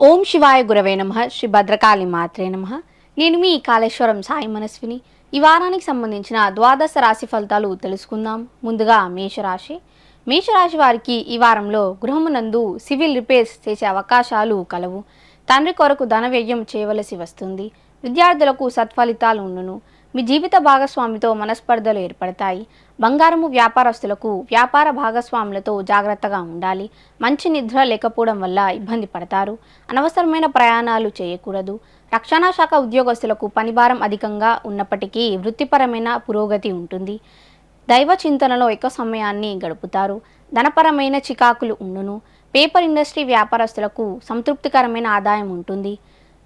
ఓం శివాయ గురవే నమః. శ్రీ భద్రకాళి మాత్రే నమః. నేను మీ కాళేశ్వరం సాయి మనస్విని. ఈ వారానికి సంబంధించిన ద్వాదశ రాశి ఫలితాలు తెలుసుకుందాం. ముందుగా మేషరాశి. మేషరాశి వారికి ఈ వారంలో గృహమునందు సివిల్ రిపేర్స్ చేసే అవకాశాలు కలవు. తండ్రి కొరకు ధన వ్యయం చేయవలసి వస్తుంది. విద్యార్థులకు సత్ఫలితాలు ఉండును. మీ జీవిత భాగస్వామితో మనస్పర్ధలు ఏర్పడతాయి. బంగారము వ్యాపారస్తులకు వ్యాపార భాగస్వాములతో జాగ్రత్తగా ఉండాలి. మంచి నిద్ర లేకపోవడం వల్ల ఇబ్బంది పడతారు. అనవసరమైన ప్రయాణాలు చేయకూడదు. రక్షణ శాఖ ఉద్యోగస్తులకు పనిభారం అధికంగా ఉన్నప్పటికీ వృత్తిపరమైన పురోగతి ఉంటుంది. దైవ చింతనలో ఎక్కువ సమయాన్ని గడుపుతారు. ధనపరమైన చికాకులు ఉండును. పేపర్ ఇండస్ట్రీ వ్యాపారస్తులకు సంతృప్తికరమైన ఆదాయం ఉంటుంది.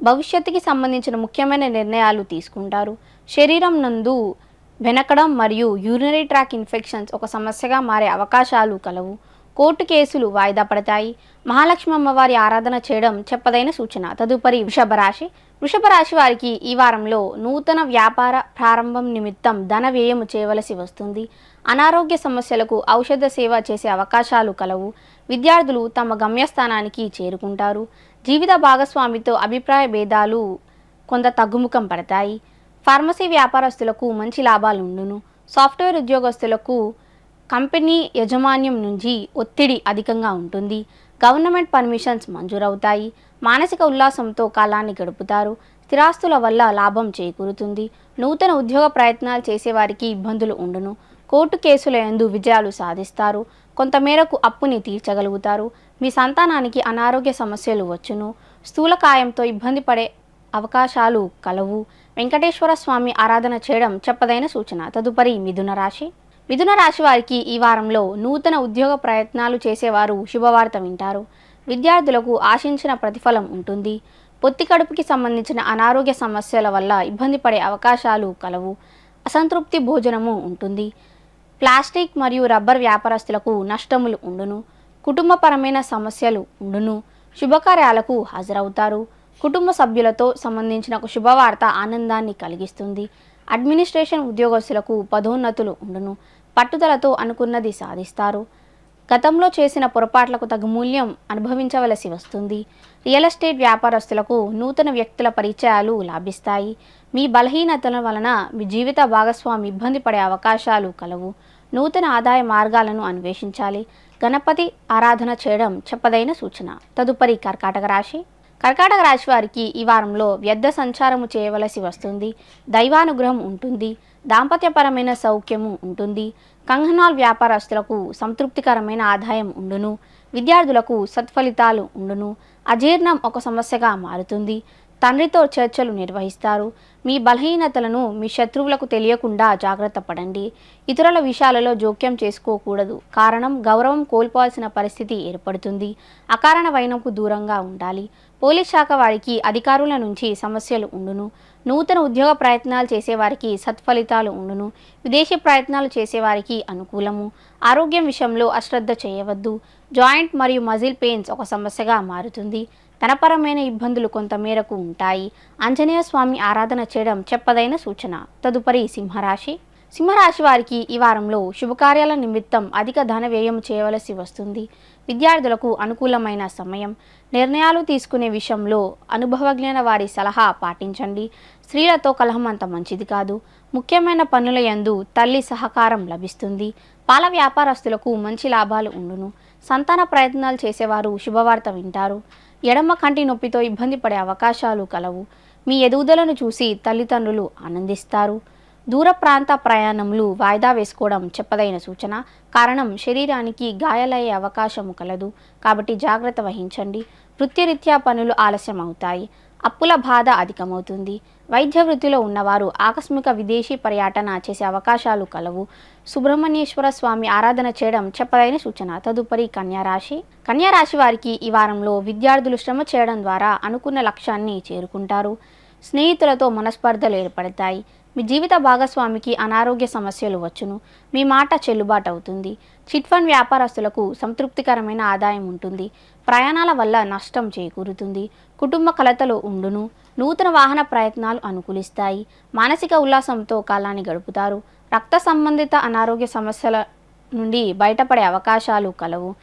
భవిష్యత్తుకి సంబంధించిన ముఖ్యమైన నిర్ణయాలు తీసుకుంటారు. శరీరం నందు వెనకడం మరియు యూరినరీ ట్రాక్ ఇన్ఫెక్షన్స్ ఒక సమస్యగా మారే అవకాశాలు కలవు. కోర్టు కేసులు వాయిదా పడతాయి. మహాలక్ష్మి అమ్మవారి ఆరాధన చేయడం చెప్పదైన సూచన. తదుపరి వృషభ రాశి. వృషభ రాశి వారికి ఈ వారంలో నూతన వ్యాపార ప్రారంభం నిమిత్తం ధన వ్యయం చేయవలసి వస్తుంది. అనారోగ్య సమస్యలకు ఔషధ సేవ చేసే అవకాశాలు కలవు. విద్యార్థులు తమ గమ్యస్థానానికి చేరుకుంటారు. జీవిత భాగస్వామితో అభిప్రాయ భేదాలు కొంత తగ్గుముఖం పడతాయి. ఫార్మసీ వ్యాపారస్తులకు మంచి లాభాలు ఉండును. సాఫ్ట్వేర్ ఉద్యోగస్తులకు కంపెనీ యజమాన్యం నుంచి ఒత్తిడి అధికంగా ఉంటుంది. గవర్నమెంట్ పర్మిషన్స్ మంజూరవుతాయి. మానసిక ఉల్లాసంతో కాలాన్ని గడుపుతారు. స్థిరాస్తుల వల్ల లాభం చేకూరుతుంది. నూతన ఉద్యోగ ప్రయత్నాలు చేసేవారికి ఇబ్బందులు ఉండును. కోర్టు కేసుల యందు విజయాలు సాధిస్తారు. కొంతమేరకు అప్పుని తీర్చగలుగుతారు. మీ సంతానానికి అనారోగ్య సమస్యలు వచ్చును. స్థూలకాయంతో ఇబ్బంది పడే అవకాశాలు కలవు. వెంకటేశ్వర స్వామి ఆరాధన చేయడం చెప్పదైన సూచన. తదుపరి మిథున రాశి. మిథున రాశి వారికి ఈ వారంలో నూతన ఉద్యోగ ప్రయత్నాలు చేసేవారు శుభవార్త వింటారు. విద్యార్థులకు ఆశించిన ప్రతిఫలం ఉంటుంది. పొత్తి కడుపుకి సంబంధించిన అనారోగ్య సమస్యల వల్ల ఇబ్బంది పడే అవకాశాలు కలవు. అసంతృప్తి భోజనము ఉంటుంది. ప్లాస్టిక్ మరియు రబ్బర్ వ్యాపారస్తులకు నష్టములు ఉండును. కుటుంబపరమైన సమస్యలు ఉండును. శుభకార్యాలకు హాజరవుతారు. కుటుంబ సభ్యులతో సంబంధించిన ఒక శుభవార్త ఆనందాన్ని కలిగిస్తుంది. అడ్మినిస్ట్రేషన్ ఉద్యోగస్తులకు పదోన్నతులు ఉండును. పట్టుదలతో అనుకున్నది సాధిస్తారు. గతంలో చేసిన పొరపాట్లకు తగు మూల్యం అనుభవించవలసి వస్తుంది. రియల్ ఎస్టేట్ వ్యాపారస్తులకు నూతన వ్యక్తుల పరిచయాలు లాభిస్తాయి. మీ బలహీనతల వలన మీ జీవిత భాగస్వామి ఇబ్బంది పడే అవకాశాలు కలవు. నూతన ఆదాయ మార్గాలను అన్వేషించాలి. గణపతి ఆరాధన చేయడం చెప్పదైన సూచన. తదుపరి కర్కాటక రాశి. కర్కాటక రాశి వారికి ఈ వారంలో వ్యర్థ సంచారము చేయవలసి వస్తుంది. దైవానుగ్రహం ఉంటుంది. దాంపత్యపరమైన సౌఖ్యము ఉంటుంది. కంగనాల్ వ్యాపారస్తులకు సంతృప్తికరమైన ఆదాయం ఉండును. విద్యార్థులకు సత్ఫలితాలు ఉండును. అజీర్ణం ఒక సమస్యగా మారుతుంది. తండ్రితో చర్చలు నిర్వహిస్తారు. మీ బలహీనతలను మీ శత్రువులకు తెలియకుండా జాగ్రత్త పడండి. ఇతరుల విషయాలలో జోక్యం చేసుకోకూడదు. కారణం గౌరవం కోల్పోవాల్సిన పరిస్థితి ఏర్పడుతుంది. అకారణ వైనంకు దూరంగా ఉండాలి. పోలీస్ శాఖ వారికి అధికారుల నుంచి సమస్యలు ఉండును. నూతన ఉద్యోగ ప్రయత్నాలు చేసేవారికి సత్ఫలితాలు ఉండును. విదేశీ ప్రయత్నాలు చేసేవారికి అనుకూలము. ఆరోగ్యం విషయంలో అశ్రద్ధ చేయవద్దు. జాయింట్ మరియు మజిల్ పెయిన్స్ ఒక సమస్యగా మారుతుంది. ధనపరమైన ఇబ్బందులు కొంతమేరకు ఉంటాయి. ఆంజనేయ స్వామి ఆరాధన చేయడం చెప్పదైన సూచన. తదుపరి సింహరాశి. సింహరాశి వారికి ఈ వారంలో శుభకార్యాల నిమిత్తం అధిక ధన వ్యయం చేయవలసి వస్తుంది. విద్యార్థులకు అనుకూలమైన సమయం. నిర్ణయాలు తీసుకునే విషయంలో అనుభవజ్ఞాన వారి సలహా పాటించండి. స్త్రీలతో కలహం అంత మంచిది కాదు. ముఖ్యమైన పనుల యందు తల్లి సహకారం లభిస్తుంది. పాల వ్యాపారస్తులకు మంచి లాభాలు ఉండును. సంతాన ప్రయత్నాలు చేసేవారు శుభవార్త వింటారు. ఎడమ కంటి నొప్పితో ఇబ్బంది పడే అవకాశాలు కలవు. మీ ఎదుగుదలను చూసి తల్లిదండ్రులు ఆనందిస్తారు. దూర ప్రాంత ప్రయాణములు వాయిదా వేసుకోవడం చెప్పదైన సూచన. కారణం శరీరానికి గాయాలయ్యే అవకాశము కలదు. కాబట్టి జాగ్రత్త వహించండి. వృత్తిరీత్యా పనులు ఆలస్యం అవుతాయి. అప్పుల బాధ అధికమవుతుంది. వైద్య వృత్తిలో ఉన్నవారు ఆకస్మిక విదేశీ పర్యటన చేసే అవకాశాలు కలవు. సుబ్రహ్మణ్యేశ్వర స్వామి ఆరాధన చేయడం చెప్పదైన సూచన. తదుపరి కన్యారాశి. కన్యారాశి వారికి ఈ వారంలో విద్యార్థులు శ్రమ చేయడం ద్వారా అనుకున్న లక్ష్యాన్ని చేరుకుంటారు. స్నేహితులతో మనస్పర్ధలు ఏర్పడతాయి. మీ జీవిత భాగస్వామికి అనారోగ్య సమస్యలు వచ్చును. మీ మాట చెల్లుబాటు అవుతుంది. చిట్ ఫండ్ వ్యాపారస్తులకు సంతృప్తికరమైన ఆదాయం ఉంటుంది. ప్రయాణాల వల్ల నష్టం చేకూరుతుంది. కుటుంబ కలతలు ఉండును. నూతన వాహన ప్రయత్నాలు అనుకూలిస్తాయి. మానసిక ఉల్లాసంతో కాలాన్ని గడుపుతారు. రక్త సంబంధిత అనారోగ్య సమస్యల నుండి బయటపడే అవకాశాలు కలవు.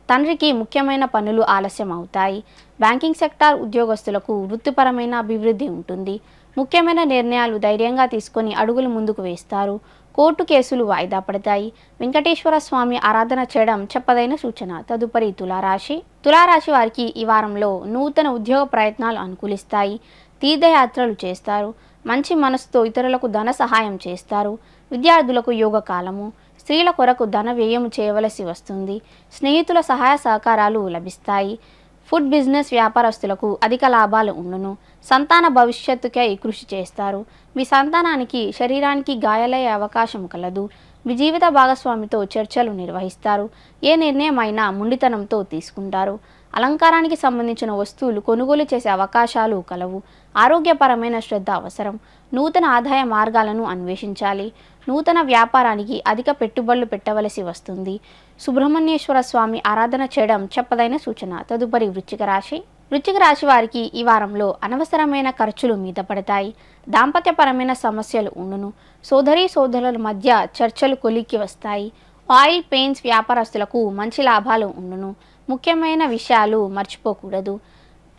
తండ్రికి ముఖ్యమైన పనులు ఆలస్యం అవుతాయి. బ్యాంకింగ్ సెక్టార్ ఉద్యోగస్తులకు వృత్తిపరమైన అభివృద్ధి ఉంటుంది. ముఖ్యమైన నిర్ణయాలు ధైర్యంగా తీసుకొని అడుగులు ముందుకు వేస్తారు. కోర్టు కేసులు వాయిదా పడతాయి. వెంకటేశ్వర స్వామి ఆరాధన చేయడం చెప్పదైన సూచన. తదుపరి తులారాశి. తులారాశి వారికి ఈ వారంలో నూతన ఉద్యోగ ప్రయత్నాలు అనుకూలిస్తాయి. తీర్థయాత్రలు చేస్తారు. మంచి మనసుతో ఇతరులకు ధన సహాయం చేస్తారు. విద్యార్థులకు యోగ కాలము. స్త్రీల కొరకు ధన వ్యయం చేయవలసి వస్తుంది. స్నేహితుల సహాయ సహకారాలు లభిస్తాయి. ఫుడ్ బిజినెస్ వ్యాపారస్తులకు అధిక లాభాలు ఉండును. సంతాన భవిష్యత్తుకై కృషి చేస్తారు. మీ సంతానానికి శరీరానికి గాయాలయ్యే అవకాశం కలదు. మీ జీవిత భాగస్వామితో చర్చలు నిర్వహిస్తారు. ఏ నిర్ణయం అయినా ముండితనంతో తీసుకుంటారు. అలంకారానికి సంబంధించిన వస్తువులు కొనుగోలు చేసే అవకాశాలు కలవు. ఆరోగ్యపరమైన శ్రద్ధ అవసరం. నూతన ఆదాయ మార్గాలను అన్వేషించాలి. నూతన వ్యాపారానికి అధిక పెట్టుబడులు పెట్టవలసి వస్తుంది. సుబ్రహ్మణ్యేశ్వర స్వామి ఆరాధన చేయడం చెప్పదైన సూచన. తదుపరి వృశ్చిక రాశి. వృశ్చిక రాశి వారికి ఈ వారంలో అనవసరమైన ఖర్చులు మీద పడతాయి. దాంపత్యపరమైన సమస్యలు ఉండును. సోదరీ సోదరుల మధ్య చర్చలు కొలిక్కి వస్తాయి. ఆయిల్ పెయింట్స్ వ్యాపారస్తులకు మంచి లాభాలు ఉండును. ముఖ్యమైన విషయాలు మర్చిపోకూడదు.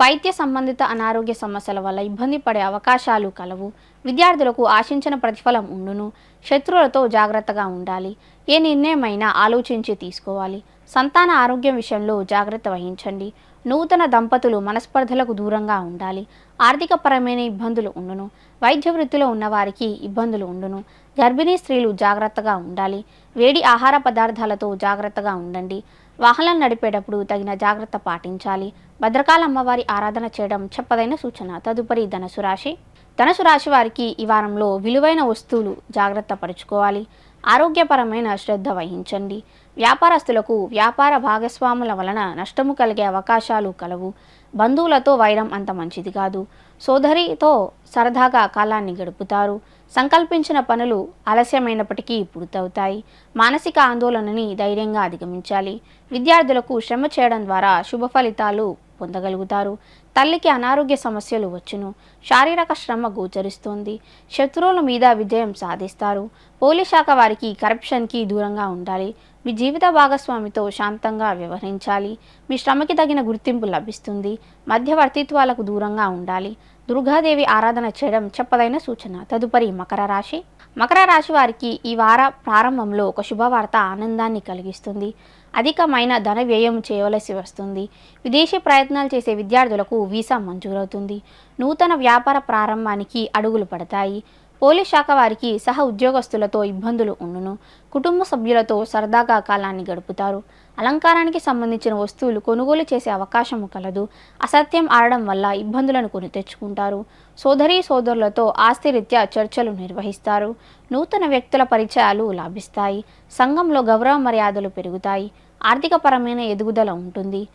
వైద్య సంబంధిత అనారోగ్య సమస్యల వల్ల ఇబ్బంది పడే అవకాశాలు కలవు. విద్యార్థులకు ఆశించిన ప్రతిఫలం ఉండును. శత్రువులతో జాగ్రత్తగా ఉండాలి. ఏ నిర్ణయమైనా ఆలోచించి తీసుకోవాలి. సంతాన ఆరోగ్యం విషయంలో జాగ్రత్త వహించండి. నూతన దంపతులు మనస్పర్ధలకు దూరంగా ఉండాలి. ఆర్థికపరమైన ఇబ్బందులు ఉండును. వైద్య వృత్తిలో ఉన్నవారికి ఇబ్బందులు ఉండును. గర్భిణీ స్త్రీలు జాగ్రత్తగా ఉండాలి. వేడి ఆహార పదార్థాలతో జాగ్రత్తగా ఉండండి. వాహనం నడిపేటప్పుడు తగిన జాగ్రత్త పాటించాలి. భద్రకాళి అమ్మవారి ఆరాధన చేయడం చెప్పదైన సూచన. తదుపరి ధనుసు రాశి. ధనుసు రాశి వారికి ఈ వారంలో విలువైన వస్తువులు జాగ్రత్త పరుచుకోవాలి. ఆరోగ్యపరమైన శ్రద్ధ వహించండి. వ్యాపారస్తులకు వ్యాపార భాగస్వాముల వలన నష్టము కలిగే అవకాశాలు కలవు. బంధువులతో వైరం అంత మంచిది కాదు. సోదరితో సరదాగా కాలాన్ని గడుపుతారు. సంకల్పించిన పనులు ఆలస్యమైనప్పటికీ పూర్తవుతాయి. మానసిక ఆందోళనని ధైర్యంగా అధిగమించాలి. విద్యార్థులకు శ్రమ చేయడం ద్వారా శుభ ఫలితాలు పొందగలుగుతారు. తల్లికి అనారోగ్య సమస్యలు వచ్చును. శారీరక శ్రమ గోచరిస్తోంది. శత్రువుల మీద విజయం సాధిస్తారు. పోలీస్ శాఖ వారికి కరప్షన్కి దూరంగా ఉండాలి. మీ జీవిత భాగస్వామితో శాంతంగా వ్యవహరించాలి. మీ శ్రమకి తగిన గుర్తింపు లభిస్తుంది. మధ్యవర్తిత్వాలకు దూరంగా ఉండాలి. దుర్గాదేవి ఆరాధన చేయడం చెప్పదైన సూచన. తదుపరి మకర రాశి. మకర రాశి వారికి ఈ వార ప్రారంభంలో ఒక శుభవార్త ఆనందాన్ని కలిగిస్తుంది. అధికమైన ధన వ్యయం చేయవలసి వస్తుంది. విదేశీ ప్రయత్నాలు చేసే విద్యార్థులకు వీసా మంజూరవుతుంది. నూతన వ్యాపార ప్రారంభానికి అడుగులు పడతాయి. పోలీస్ శాఖ వారికి సహ ఉద్యోగస్తులతో ఇబ్బందులు ఉండును. కుటుంబ సభ్యులతో సరదాగా కాలాన్ని గడుపుతారు. అలంకారానికి సంబంధించిన వస్తువులు కొనుగోలు చేసే అవకాశము కలదు. అసత్యం ఆడడం వల్ల ఇబ్బందులను కొని తెచ్చుకుంటారు. సోదరీ సోదరులతో ఆస్తిరీత్యా చర్చలు నిర్వహిస్తారు. నూతన వ్యక్తుల పరిచయాలు లాభిస్తాయి. సంఘంలో గౌరవ మర్యాదలు పెరుగుతాయి. ఆర్థికపరమైన ఎదుగుదల ఉంటుంది.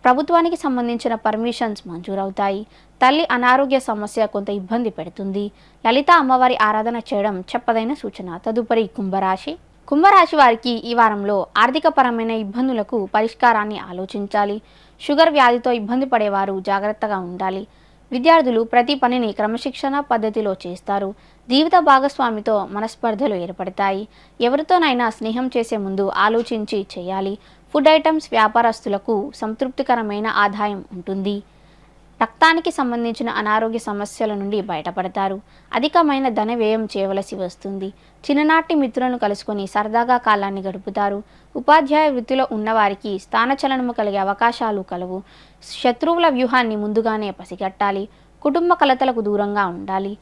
ప్రభుత్వానికి సంబంధించిన పర్మిషన్స్ మంజూరవుతాయి. తల్లి అనారోగ్య సమస్య కొంత ఇబ్బంది పెడుతుంది. లలిత అమ్మవారి ఆరాధన చేయడం చెప్పదైన సూచన. తదుపరి కుంభరాశి. కుంభరాశి వారికి ఈ వారంలో ఆర్థికపరమైన ఇబ్బందులకు పరిష్కారాన్ని ఆలోచించాలి. షుగర్ వ్యాధితో ఇబ్బంది పడేవారు జాగ్రత్తగా ఉండాలి. విద్యార్థులు ప్రతి పనిని క్రమశిక్షణ పద్ధతిలో చేస్తారు. జీవిత భాగస్వామితో మనస్పర్ధలు ఏర్పడతాయి. ఎవరితోనైనా స్నేహం చేసే ముందు ఆలోచించి చేయాలి. ఫుడ్ ఐటమ్స్ వ్యాపారస్తులకు సంతృప్తికరమైన ఆదాయం ఉంటుంది. రక్తానికి సంబంధించిన అనారోగ్య సమస్యల నుండి బయటపడతారు. అధికమైన ధన వ్యయం చేయవలసి వస్తుంది. చిన్ననాటి మిత్రులను కలుసుకొని సరదాగా కాలాన్ని గడుపుతారు. ఉపాధ్యాయ వృత్తిలో ఉన్నవారికి స్థానచలనము కలిగే అవకాశాలు కలవు. శత్రువుల వ్యూహాన్ని ముందుగానే పసిగట్టాలి. కుటుంబ కలతలకు దూరంగా ఉండాలి.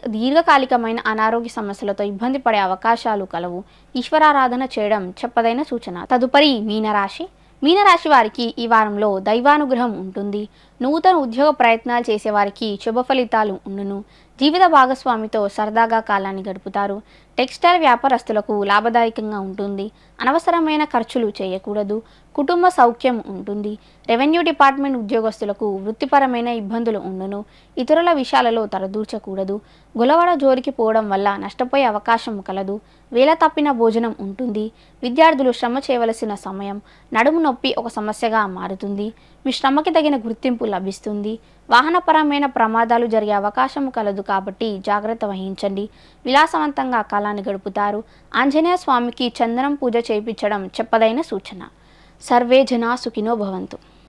దీర్ఘకాలికమైన అనారోగ్య సమస్యలతో ఇబ్బంది పడే అవకాశాలు కలవు. ఈశ్వరారాధన చేయడం చెప్పదైన సూచన. తదుపరి మీనరాశి. మీనరాశి వారికి ఈ వారంలో దైవానుగ్రహం ఉంటుంది. నూతన ఉద్యోగ ప్రయత్నాలు చేసేవారికి శుభ ఫలితాలు ఉండును. జీవిత భాగస్వామితో సరదాగా కాలాన్ని గడుపుతారు. టెక్స్టైల్ వ్యాపారస్తులకు లాభదాయకంగా ఉంటుంది. అనవసరమైన ఖర్చులు చేయకూడదు. కుటుంబ సౌఖ్యం ఉంటుంది. రెవెన్యూ డిపార్ట్మెంట్ ఉద్యోగస్తులకు వృత్తిపరమైన ఇబ్బందులు ఉండును. ఇతరుల విషయాలలో తలదూర్చకూడదు. గొలవడ జోలికి పోవడం వల్ల నష్టపోయే అవకాశం కలదు. వేళ తప్పిన భోజనం ఉంటుంది. విద్యార్థులు శ్రమ చేయవలసిన సమయం. నడుము నొప్పి ఒక సమస్యగా మారుతుంది. మీ శ్రమకి తగిన గుర్తింపు లభిస్తుంది. వాహనపరమైన ప్రమాదాలు జరిగే అవకాశం కలదు కాబట్టి జాగ్రత్త వహించండి. విలాసవంతంగా కాలాన్ని గడుపుతారు. ఆంజనేయ స్వామికి చందనం పూజ చేయించడం చెప్పదైన సూచన. సర్వే జనా సుఖినో భవంతు.